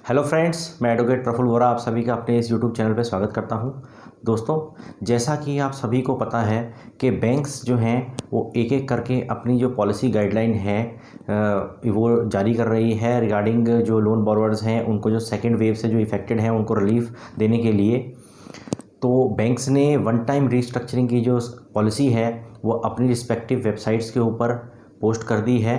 Hello friends, मैं advocate Praful Vora आप सभी का अपने इस यूट्यूब चैनल पर स्वागत करता हूं। दोस्तों, जैसा कि आप सभी को पता है कि बैंक्स जो हैं वो एक एक करके अपनी जो पॉलिसी गाइडलाइन है वो जारी कर रही है रिगार्डिंग जो लोन बोरोवर्स हैं उनको जो सेकंड वेव से जो इफ़ेक्टेड हैं उनको रिलीफ देने के लिए। तो बैंक्स ने वन टाइम रीस्ट्रक्चरिंग की जो पॉलिसी है वो अपनी रिस्पेक्टिव वेबसाइट्स के ऊपर पोस्ट कर दी है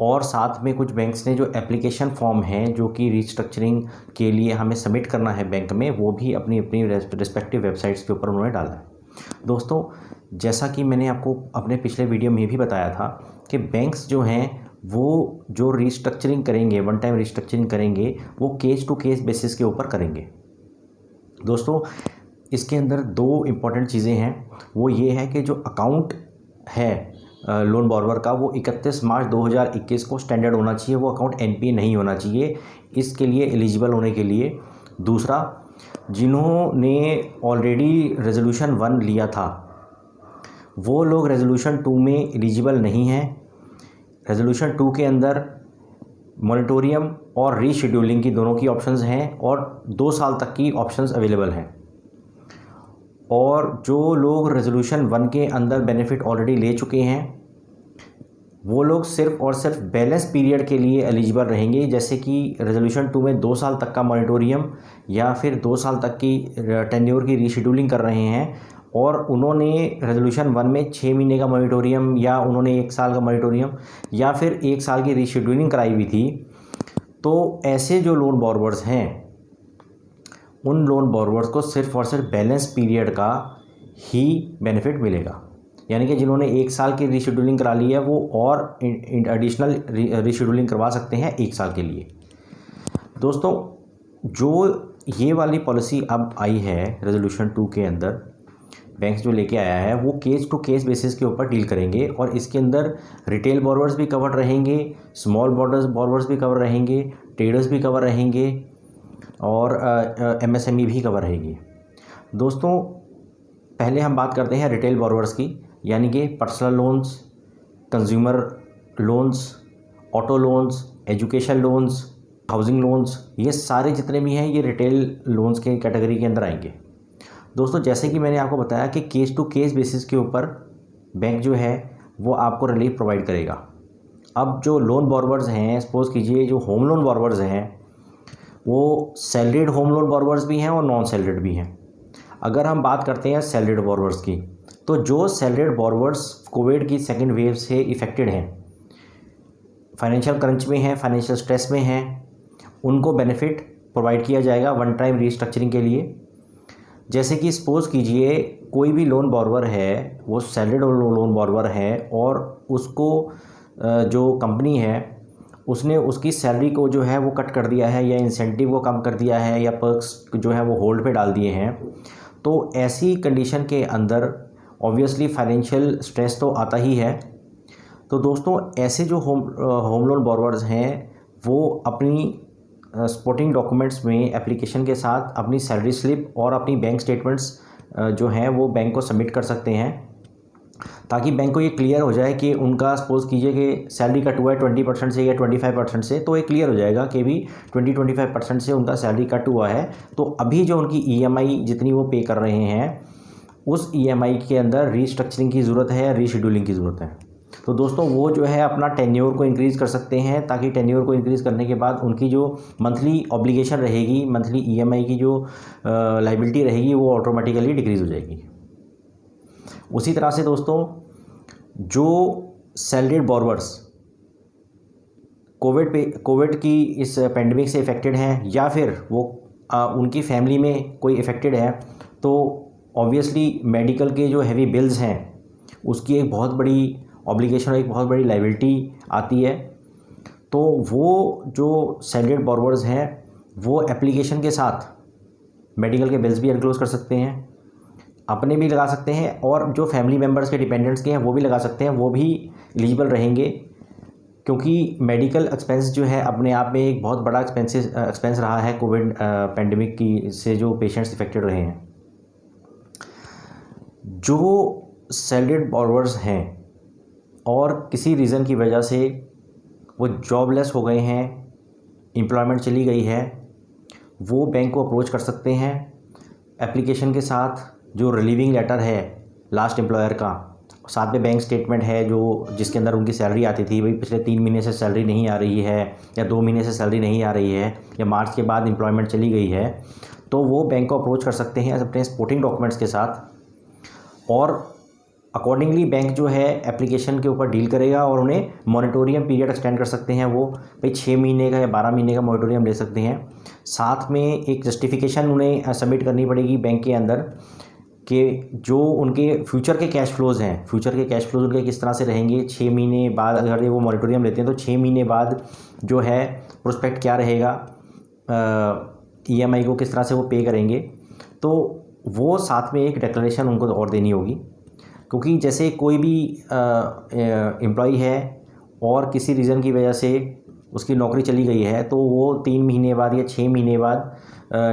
और साथ में कुछ बैंक्स ने जो एप्लीकेशन फॉर्म हैं जो कि रीस्ट्रक्चरिंग के लिए हमें सबमिट करना है बैंक में, वो भी अपनी अपनी रिस्पेक्टिव वेबसाइट्स के ऊपर उन्होंने डाला है। दोस्तों, जैसा कि मैंने आपको अपने पिछले वीडियो में भी बताया था कि बैंक्स जो हैं वो जो रीस्ट्रक्चरिंग करेंगे, वन टाइम रीस्ट्रक्चरिंग करेंगे, वो केस टू केस बेसिस के ऊपर करेंगे। दोस्तों, इसके अंदर दो इम्पॉर्टेंट चीज़ें हैं। वो ये है कि जो अकाउंट है लोन बॉर्वर का वो 31 मार्च 2021 को स्टैंडर्ड होना चाहिए, वो अकाउंट एनपीए नहीं होना चाहिए इसके लिए एलिजिबल होने के लिए। दूसरा, जिन्होंने ऑलरेडी रेजोल्यूशन 1 लिया था वो लोग रेजोल्यूशन 2 में एलिजिबल नहीं हैं। रेजोल्यूशन 2 के अंदर मॉनिटोरियम और रीशेड्यूलिंग की दोनों की ऑप्शंस हैं और 2 साल तक की ऑप्शंस अवेलेबल हैं। और जो लोग रेजोल्यूशन 1 के अंदर बेनिफिट ऑलरेडी ले चुके हैं वो लोग सिर्फ और सिर्फ बैलेंस पीरियड के लिए एलिजिबल रहेंगे, जैसे कि रेजोल्यूशन 2 में 2 साल तक का मॉनिटोरियम या फिर 2 साल तक की टेन्योर की रीशेड्यूलिंग कर रहे हैं और उन्होंने रेजोल्यूशन 1 में 6 महीने का मॉनिटोरियम या उन्होंने 1 साल का मॉनिटोरियम या फिर 1 साल की रीशेड्यूलिंग कराई हुई थी। तो ऐसे जो लोन बॉर्वर्स हैं उन लोन बॉर्वर्स को सिर्फ और सिर्फ बैलेंस पीरियड का ही बेनिफिट मिलेगा, यानी कि जिन्होंने 1 साल की रीशेड्यूलिंग करा ली है वो और एडिशनल रीशेड्यूलिंग करवा सकते हैं 1 साल के लिए। दोस्तों, जो ये वाली पॉलिसी अब आई है रेजोल्यूशन 2 के अंदर बैंक्स जो लेके आया है वो केस टू केस बेसिस के ऊपर डील करेंगे और इसके अंदर रिटेल बॉर्वर्स भी कवर रहेंगे, स्मॉल बॉर्वर्स भी कवर रहेंगे, ट्रेडर्स भी कवर रहेंगे और एमएसएमई भी कवर रहेगी। दोस्तों, पहले हम बात करते हैं रिटेल बॉर्वर्स की, यानी कि personal loans, consumer loans, auto loans, education loans, housing loans, ये सारे जितने भी हैं ये रिटेल लोन्स के कैटेगरी के अंदर आएंगे। दोस्तों, जैसे कि मैंने आपको बताया कि केस टू केस बेसिस के ऊपर बैंक जो है वो आपको रिलीफ प्रोवाइड करेगा। अब जो लोन बॉर्वर्स हैं, सपोज़ कीजिए जो होम लोन बॉर्वर्स हैं वो सैलरीड होम लोन बॉर्वर्स भी हैं और नॉन सैलरीड भी हैं। अगर हम बात करते हैं सैलरीड बॉर्वर्स की, तो जो सैलरीड बॉर्वर्स कोविड की सेकेंड वेव से इफ़ेक्टेड हैं, फाइनेंशियल क्रंच में हैं, फाइनेंशियल स्ट्रेस में हैं, उनको बेनिफिट प्रोवाइड किया जाएगा वन टाइम रीस्ट्रक्चरिंग के लिए। जैसे कि सपोज़ कीजिए कोई भी लोन बॉर्वर है, वो सैलरीड लोन बॉर्वर है और उसको जो कंपनी है उसने उसकी सैलरी को जो है वो कट कर दिया है या इंसेंटिव को कम कर दिया है या पर्क्स जो है वो होल्ड पे डाल दिए हैं, तो ऐसी कंडीशन के अंदर ऑब्वियसली फाइनेंशियल स्ट्रेस तो आता ही है। तो दोस्तों, ऐसे जो होम लोन बॉर्वर्स हैं वो अपनी सपोर्टिंग डॉक्यूमेंट्स में एप्लीकेशन के साथ अपनी सैलरी स्लिप और अपनी बैंक स्टेटमेंट्स जो हैं वो बैंक को सबमिट कर सकते हैं, ताकि बैंक को ये क्लियर हो जाए कि उनका सपोज़ कीजिए कि सैलरी कट हुआ है 20% से या 25% से, तो ये क्लियर हो जाएगा कि भी 20-25% से उनका सैलरी कट हुआ है। तो अभी जो उनकी ईएमआई जितनी वो पे कर रहे हैं उस ईएमआई के अंदर रीस्ट्रक्चरिंग की ज़रूरत है, रीशेड्यूलिंग की ज़रूरत है। तो दोस्तों, वो जो है अपना टेन्योर को इंक्रीज़ कर सकते हैं, ताकि टेन्योर को इंक्रीज़ करने के बाद उनकी जो मंथली ऑब्लिगेशन रहेगी, मंथली ईएमआई की जो लाइबिलिटी रहेगी वो ऑटोमेटिकली डिक्रीज़ हो जाएगी। उसी तरह से दोस्तों, जो सैलरीड बॉर्वर्स कोविड की इस पेंडेमिक से इफ़ेक्टेड हैं या फिर वो उनकी फैमिली में कोई इफ़ेक्टेड है, तो ऑब्वियसली मेडिकल के जो हैवी बिल्स हैं उसकी एक बहुत बड़ी ऑब्लिगेशन और एक बहुत बड़ी लाइबिलिटी आती है। तो वो जो सैलरीड बॉर्वर्स हैं वो एप्लीकेशन के साथ मेडिकल के बिल्स भी एनक्लोज कर सकते हैं, अपने भी लगा सकते हैं और जो फैमिली मेम्बर्स के डिपेंडेंट्स के हैं वो भी लगा सकते हैं, वो भी एलिजिबल रहेंगे, क्योंकि मेडिकल एक्सपेंस जो है अपने आप में एक बहुत बड़ा एक्सपेंस रहा है कोविड पेंडेमिक की से जो पेशेंट्स इफेक्टेड रहे हैं। जो सैलरीड बॉर्वर्स हैं और किसी रीज़न की वजह से वो जॉबलेस हो गए हैं, एम्प्लॉयमेंट चली गई है, वो बैंक को अप्रोच कर सकते हैं एप्लीकेशन के साथ जो रिलीविंग लेटर है लास्ट एम्प्लॉयर का, साथ में बैंक स्टेटमेंट है जो जिसके अंदर उनकी सैलरी आती थी, वही पिछले 3 महीने से सैलरी नहीं आ रही है या 2 महीने से सैलरी नहीं आ रही है या मार्च के बाद एम्प्लॉयमेंट चली गई है, तो वो बैंक को अप्रोच कर सकते हैं अपने सपोर्टिंग डॉक्यूमेंट्स के साथ। और अकॉर्डिंगली बैंक जो है एप्लीकेशन के ऊपर डील करेगा और उन्हें मॉनिटोरियम पीरियड एक्सटेंड कर सकते हैं। वो भाई 6 महीने का या 12 महीने का मॉनिटोरियम ले सकते हैं। साथ में एक जस्टिफिकेशन उन्हें सबमिट करनी पड़ेगी बैंक के अंदर कि जो उनके फ्यूचर के कैश फ्लोज़ हैं, फ्यूचर के कैश फ्लोज उनके किस तरह से रहेंगे 6 महीने बाद। अगर वो मॉनिटोरियम लेते हैं तो 6 महीने बाद जो है प्रोस्पेक्ट क्या रहेगा, EMI को किस तरह से वो पे करेंगे, तो वो साथ में एक डिक्लेरेशन उनको और देनी होगी। क्योंकि जैसे कोई भी एम्प्लॉई है और किसी रीज़न की वजह से उसकी नौकरी चली गई है, तो वो 3 महीने बाद या 6 महीने बाद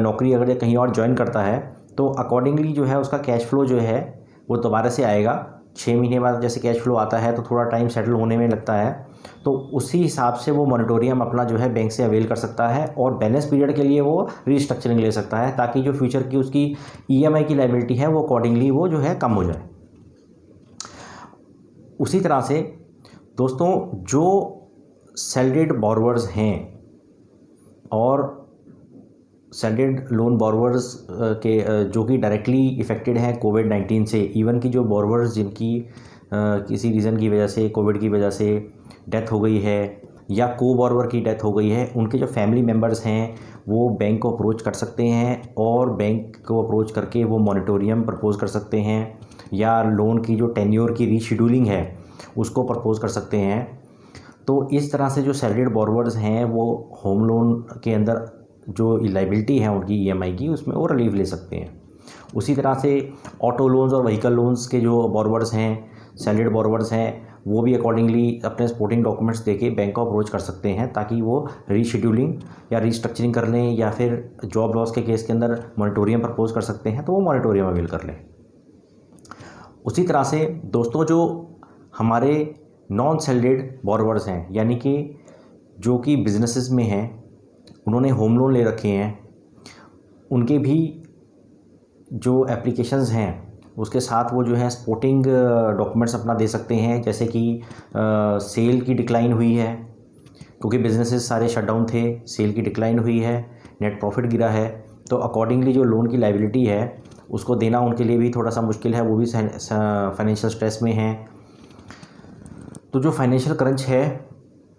नौकरी अगर कहीं और ज्वाइन करता है तो अकॉर्डिंगली जो है उसका कैश फ्लो जो है वो दोबारा से आएगा। 6 महीने बाद जैसे कैश फ्लो आता है तो थोड़ा टाइम सेटल होने में लगता है, तो उसी हिसाब से वो मॉनिटोरियम अपना जो है बैंक से अवेल कर सकता है और बैलेंस पीरियड के लिए वो रीस्ट्रक्चरिंग ले सकता है, ताकि जो फ्यूचर की उसकी EMI की लायबिलिटी है वो अकॉर्डिंगली वो जो है कम हो जाए। उसी तरह से दोस्तों जो सैलरीड बोरोवर्स हैं और सैलरीड लोन बोरोवर्स के जो कि डायरेक्टली इफ़ेक्टेड हैं कोविड-19 से, इवन की जो बोरोवर्स जिनकी किसी रीज़न की वजह से, कोविड की वजह से डेथ हो गई है या को बोरोवर की डेथ हो गई है, उनके जो फैमिली मेम्बर्स हैं वो बैंक को अप्रोच कर सकते हैं और बैंक को अप्रोच करके वो मॉनिटोरियम प्रपोज़ कर सकते हैं या लोन की जो टेन्योर की रीशेड्यूलिंग है उसको प्रपोज़ कर सकते हैं। तो इस तरह से जो सैलरीड बोरोवर्स हैं वो होम लोन के अंदर जो लायबिलिटी है उनकी EMI की, उसमें वो रिलीफ ले सकते हैं। उसी तरह से ऑटो लोन्स और व्हीकल लोन्स के जो बोरोवर्स हैं, सैलरीड बोरोवर्स हैं, वो भी अकॉर्डिंगली अपने सपोर्टिंग डॉक्यूमेंट्स देके बैंक को अप्रोच कर सकते हैं ताकि वो रीशेड्यूलिंग या रीस्ट्रक्चरिंग कर लें या फिर जॉब लॉस के केस के अंदर मॉनिटोरियम प्रपोज कर सकते हैं, तो वो मॉनिटोरियम अवेल कर लें। उसी तरह से दोस्तों जो हमारे नॉन सैलरीड बोरोवर्स हैं, यानी कि जो कि बिजनेसेस में हैं, उन्होंने होम लोन ले रखे हैं, उनके भी जो एप्लीकेशंस हैं उसके साथ वो जो है सपोर्टिंग डॉक्यूमेंट्स अपना दे सकते हैं। जैसे कि सेल की डिक्लाइन हुई है क्योंकि बिजनेसेस सारे शटडाउन थे, सेल की डिक्लाइन हुई है, नेट प्रॉफिट गिरा है, तो अकॉर्डिंगली जो लोन की लायबिलिटी है उसको देना उनके लिए भी थोड़ा सा मुश्किल है, वो भी फाइनेंशियल स्ट्रेस में हैं। तो जो फाइनेंशियल क्रंच है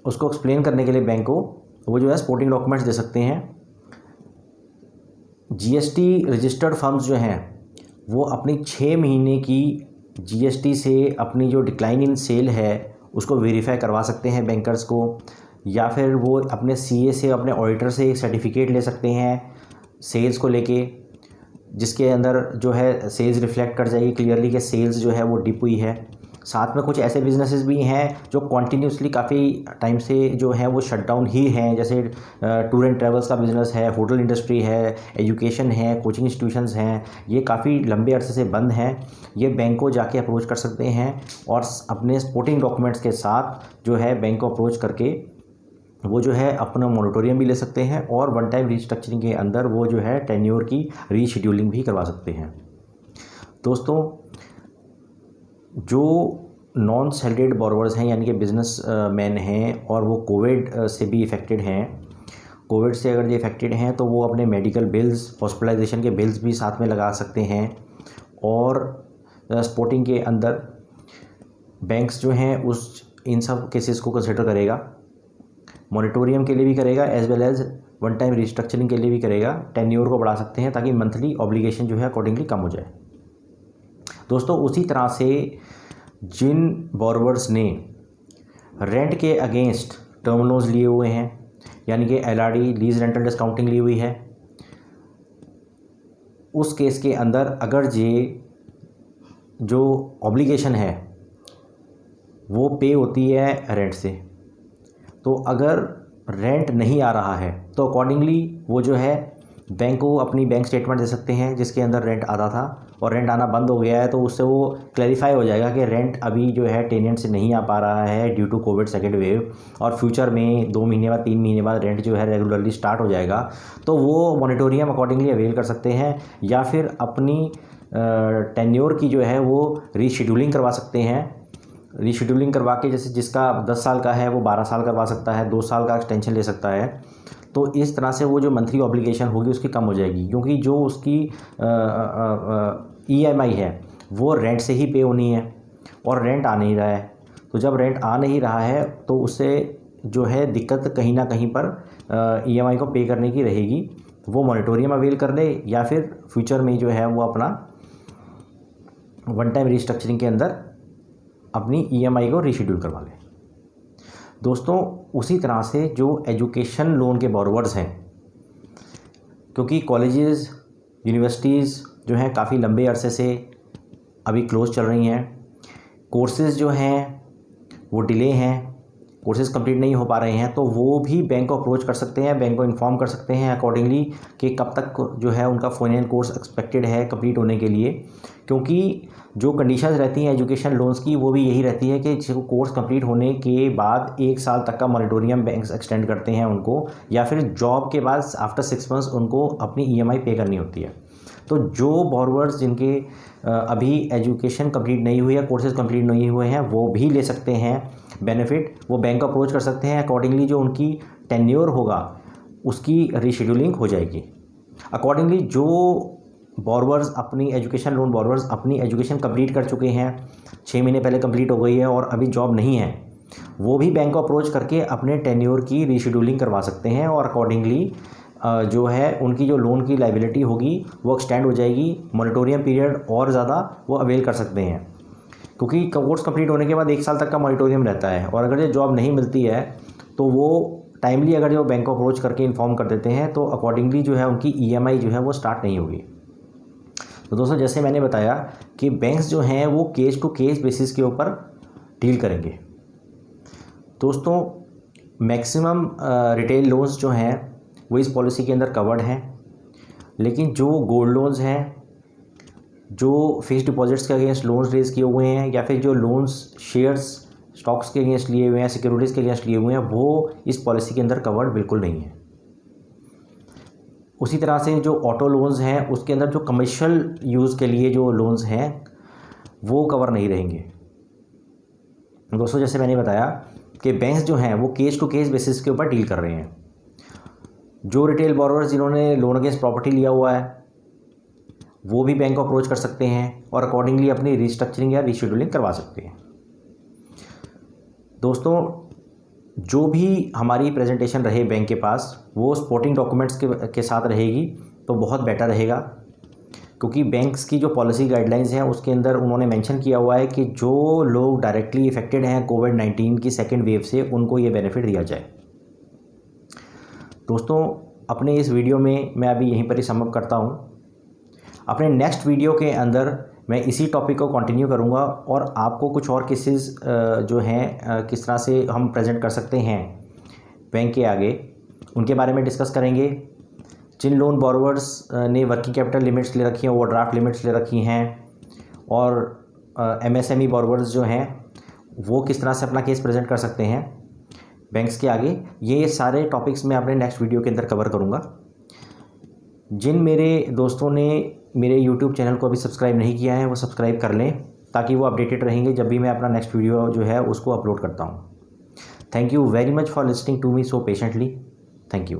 उसको एक्सप्लेन करने के लिए बैंक को वो जो है सपोर्टिंग डॉक्यूमेंट्स दे सकते हैं। GST रजिस्टर्ड फर्म्स जो हैं वो अपनी 6 महीने की GST से अपनी जो डिक्लाइन इन सेल है उसको वेरीफाई करवा सकते हैं बैंकर्स को, या फिर वो अपने CA से, अपने ऑडिटर से एक सर्टिफिकेट ले सकते हैं सेल्स को लेके, जिसके अंदर जो है सेल्स रिफ्लेक्ट कर जाएगी क्लियरली कि सेल्स जो है वो डिप हुई है। साथ में कुछ ऐसे बिजनेसेस भी हैं जो कॉन्टीन्यूसली काफ़ी टाइम से जो है वो शटडाउन ही हैं, जैसे टूर एंड ट्रैवल्स का बिज़नेस है, होटल इंडस्ट्री है, एजुकेशन है, कोचिंग इंस्टीट्यूशंस हैं, ये काफ़ी लंबे अरसे से बंद हैं। ये बैंक को जाके अप्रोच कर सकते हैं और अपने सपोर्टिंग डॉक्यूमेंट्स के साथ जो है बैंक को अप्रोच करके वो जो है अपना मॉनिटोरियम भी ले सकते हैं और वन टाइम रीस्ट्रक्चरिंग के अंदर वो जो है टेन्योर की रीशेड्यूलिंग भी करवा सकते हैं। दोस्तों जो नॉन सैलरीड बोरोवर्स हैं, यानी कि बिजनेस मैन हैं और वो कोविड से भी इफ़ेक्टेड हैं, कोविड से अगर ये इफ़ेक्टेड हैं तो वो अपने मेडिकल बिल्स, हॉस्पिटलाइजेशन के बिल्स भी साथ में लगा सकते हैं और सपोर्टिंग के अंदर बैंक्स जो हैं उस इन सब केसेस को कंसिडर करेगा, मॉनिटोरियम के लिए भी करेगा as well as one time restructuring के लिए भी करेगा। टेन्योर को बढ़ा सकते हैं ताकि मंथली ऑब्लिगेशन जो है अकॉर्डिंगली कम हो जाए। दोस्तों उसी तरह से जिन बोरोवर्स ने रेंट के अगेंस्ट टर्म लोन्स लिए हुए हैं, यानी कि LRD लीज रेंटल डिस्काउंटिंग ली हुई है, उस केस के अंदर अगर ये जो ऑब्लिगेशन है वो पे होती है रेंट से, तो अगर रेंट नहीं आ रहा है तो अकॉर्डिंगली वो जो है बैंक को अपनी बैंक स्टेटमेंट दे सकते हैं जिसके अंदर रेंट आता था और रेंट आना बंद हो गया है, तो उससे वो क्लैरिफाई हो जाएगा कि रेंट अभी जो है टेनेंट से नहीं आ पा रहा है due to COVID second wave, और फ्यूचर में 2 महीने बाद 3 महीने बाद रेंट जो है रेगुलरली स्टार्ट हो जाएगा। तो वो मॉनिटोरियम अकॉर्डिंगली अवेल कर सकते हैं, या फिर अपनी टेन्योर की जो है वो रीशेड्यूलिंग करवा सकते हैं। रीशेड्यूलिंग करवा के, जैसे जिसका 10 साल का है वो 12 साल करवा सकता है, 2 साल का एक्सटेंशन ले सकता है। तो इस तरह से वो जो मंथली ऑब्लिगेशन होगी उसकी कम हो जाएगी, क्योंकि जो उसकी EMI है वो रेंट से ही पे होनी है और रेंट आ नहीं रहा है। तो जब रेंट आ नहीं रहा है तो उससे जो है दिक्कत कहीं ना कहीं पर EMI को पे करने की रहेगी। वो मॉनिटोरियम अवेल कर ले, या फिर फ्यूचर में जो है वो अपना वन टाइम रिस्ट्रक्चरिंग के अंदर अपनी EMI को रीशेड्यूल करवा ले। दोस्तों, उसी तरह से जो एजुकेशन लोन के बोरोवर्स हैं, क्योंकि कॉलेजेस यूनिवर्सिटीज़ जो हैं काफ़ी लंबे अरसे से अभी क्लोज चल रही हैं, कोर्सेज़ जो हैं वो डिले हैं, कोर्सेज़ कंप्लीट नहीं हो पा रहे हैं, तो वो भी बैंक को अप्रोच कर सकते हैं, बैंक को इन्फॉर्म कर सकते हैं अकॉर्डिंगली कि कब तक जो है उनका फाइनल कोर्स एक्सपेक्टेड है कंप्लीट होने के लिए। क्योंकि जो कंडीशंस रहती हैं एजुकेशन लोन्स की वो भी यही रहती है कि कोर्स कंप्लीट होने के बाद 1 साल तक का मॉनिटोरियम बैंक्स एक्सटेंड करते हैं उनको, या फिर जॉब के बाद आफ्टर 6 मंथ्स उनको अपनी EMI पे करनी होती है। तो जो बोरोवर्स जिनके अभी एजुकेशन कंप्लीट नहीं हुई है, कोर्सेज कंप्लीट नहीं हुए हैं, वो भी ले सकते हैं बेनिफिट। वो बैंक को अप्रोच कर सकते हैं, अकॉर्डिंगली जो उनकी टेन्योर होगा उसकी रीशेड्यूलिंग हो जाएगी। अकॉर्डिंगली जो बोरोवर्स अपनी एजुकेशन लोन बोरोवर्स अपनी एजुकेशन कंप्लीट कर चुके हैं, 6 महीने पहले कंप्लीट हो गई है और अभी जॉब नहीं है, वो भी बैंक को अप्रोच करके अपने टेन्योर की रीशेड्यूलिंग करवा सकते हैं, और अकॉर्डिंगली जो है उनकी जो लोन की लायबिलिटी होगी वो एक्सटेंड हो जाएगी। मॉनिटोरियम पीरियड और ज़्यादा वो अवेल कर सकते हैं, क्योंकि कोर्स कंप्लीट होने के बाद 1 साल तक का मॉनिटोरियम रहता है, और अगर ये जॉब नहीं मिलती है तो वो टाइमली अगर जो बैंक को अप्रोच करके इन्फॉर्म कर देते हैं तो अकॉर्डिंगली जो है उनकी EMI जो है वो स्टार्ट नहीं होगी। तो दोस्तों, जैसे मैंने बताया कि बैंक्स जो हैं वो केस टू केस बेसिस के ऊपर डील करेंगे। दोस्तों, मैक्सिमम रिटेल लोन्स जो हैं वो इस पॉलिसी के अंदर कवर्ड हैं, लेकिन जो गोल्ड लोन्स हैं, जो फिक्स्ड डिपॉजिट्स के अगेंस्ट लोन्स रेज किए हुए हैं, या फिर जो लोन्स शेयर्स स्टॉक्स के अगेंस्ट लिए हुए हैं, सिक्योरिटीज़ के अगेंस्ट लिए हुए हैं, वो इस पॉलिसी के अंदर कवर्ड बिल्कुल नहीं है। उसी तरह से जो ऑटो लोन्स हैं उसके अंदर जो कमर्शियल यूज़ के लिए जो लोन्स हैं वो कवर नहीं रहेंगे। दोस्तों, जैसे मैंने बताया कि बैंक्स जो हैं वो केस टू केस बेसिस के ऊपर डील कर रहे हैं। जो रिटेल बोरोवर्स जिन्होंने लोन अगेंस्ट प्रॉपर्टी लिया हुआ है वो भी बैंक को अप्रोच कर सकते हैं और अकॉर्डिंगली अपनी रिस्ट्रक्चरिंग या रीशेड्यूलिंग करवा सकते हैं। दोस्तों, जो भी हमारी प्रेजेंटेशन रहे बैंक के पास वो सपोर्टिंग डॉक्यूमेंट्स के साथ रहेगी तो बहुत बेटर रहेगा, क्योंकि बैंक्स की जो पॉलिसी गाइडलाइंस हैं उसके अंदर उन्होंने मेंशन किया हुआ है कि जो लोग डायरेक्टली इफेक्टेड हैं कोविड-19 की सेकेंड वेव से उनको ये बेनिफिट दिया जाए। दोस्तों, अपने इस वीडियो में मैं अभी यहीं पर ही समअप करता हूँ। अपने नेक्स्ट वीडियो के अंदर मैं इसी टॉपिक को कंटिन्यू करूँगा और आपको कुछ और केसेस जो हैं किस तरह से हम प्रेजेंट कर सकते हैं बैंक के आगे, उनके बारे में डिस्कस करेंगे। जिन लोन बोरोवर्स ने वर्किंग कैपिटल लिमिट्स ले रखी हैं, ओवरड्राफ्ट लिमिट्स ले रखी हैं, और MSME बोरोवर्स जो हैं वो किस तरह से अपना केस प्रेजेंट कर सकते हैं बैंक्स के आगे, ये सारे टॉपिक्स मैं अपने नेक्स्ट वीडियो के अंदर कवर करूँगा। जिन मेरे दोस्तों ने मेरे YouTube चैनल को अभी सब्सक्राइब नहीं किया है वो सब्सक्राइब कर लें, ताकि वो अपडेटेड रहेंगे जब भी मैं अपना नेक्स्ट वीडियो जो है उसको अपलोड करता हूँ। Thank you very much for listening to me so patiently. Thank you.